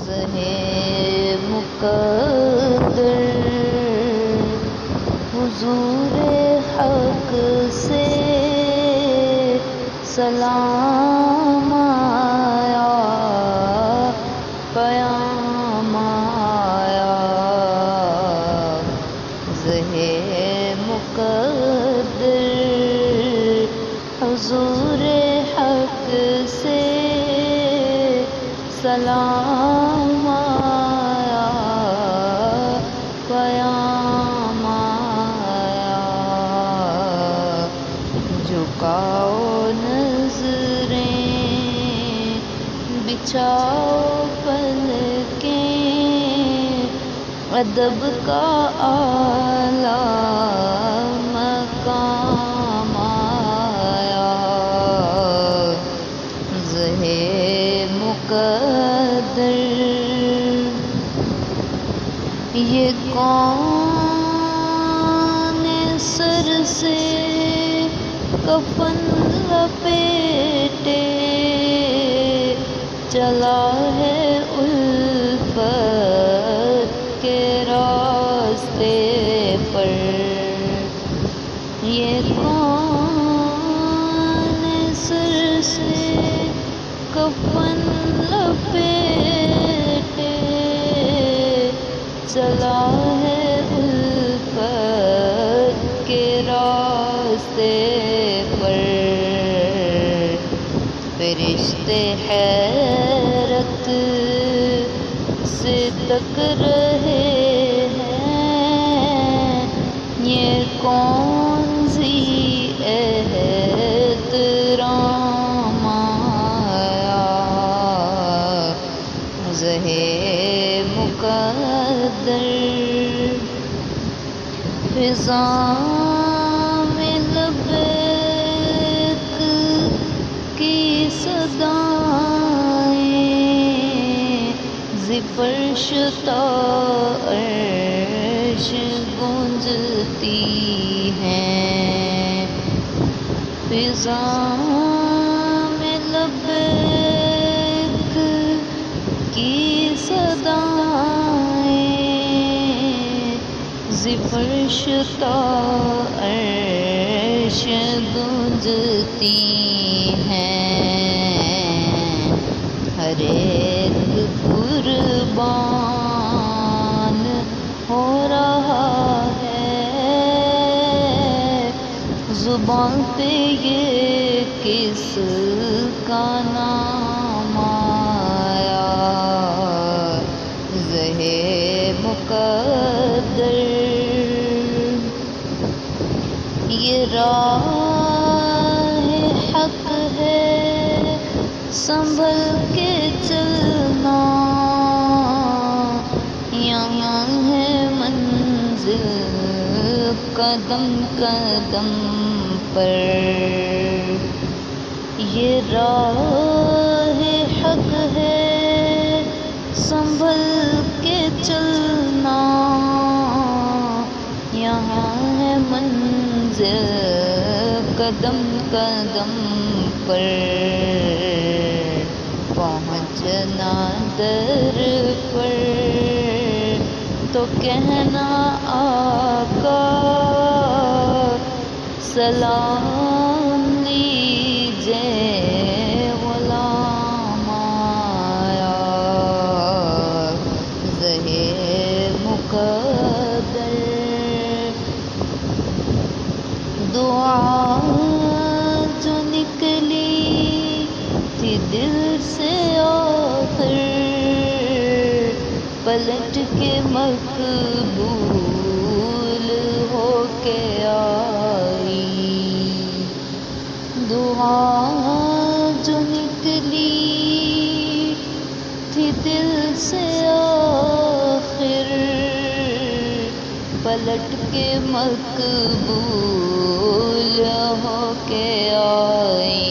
زہے مقدر حضور حق سے سلام آیا، پیام آیا، زہے مقدر حضور حق سے سلام آیا، پیام آیا، جھکاؤ نظریں، بچھاؤ پلکیں، ادب کا اعلیٰ مقام آیا، زہے مقدر یہ کون سر سے کفن لپیٹے چلا ہے الفت کے راستے پر، یہ کون سر سے کفن لپیٹے چلا ہے الفت کے راستے پر، فرشتے حیرت سے تک رہے ہیں، یہ کون سی احترام آیا، زہے مقدر فضا میں لبیک کی صدائیں ز فرش تا عرش گونجتی ہیں، فضا میں لبیک کی صدائیں ز فرش تا عرش گونجتی ہیں، ہر ایک قربان ہو رہا ہے، زبان پہ یہ کس کا نام آیا، زہے مقدر یہ راہ حق ہے سنبھل کے چلنا، یہاں ہے منزل قدم قدم پر، یہ راہ حق ہے سنبھل کے چلنا، یہاں ہے منزل قدم قدم پر، پہنچنا در پر تو کہنا آقا سلام لیجے، غلام آیا، زہے مقدر دعا جو نکلی تھی دل سے آخر پلٹ کے مقبول ہو کے آئی، دعا جو نکلی تھی دل سے آخر پلٹ کے مقبول ہو کے آئی،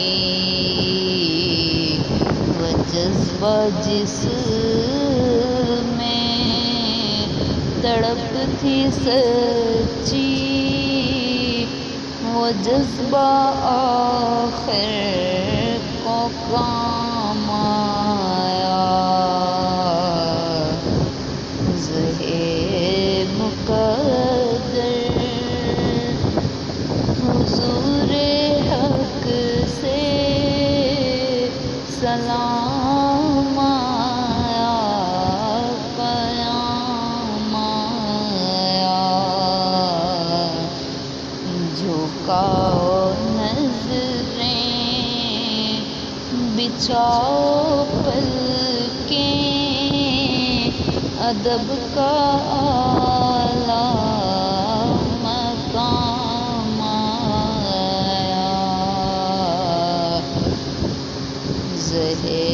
وہ جذبہ جس میں تڑپ تھی سچی، وہ جذبہ آخر کو کام آیا، چاؤ پل کے ادب کا اعلیٰ مقام آیا، زہے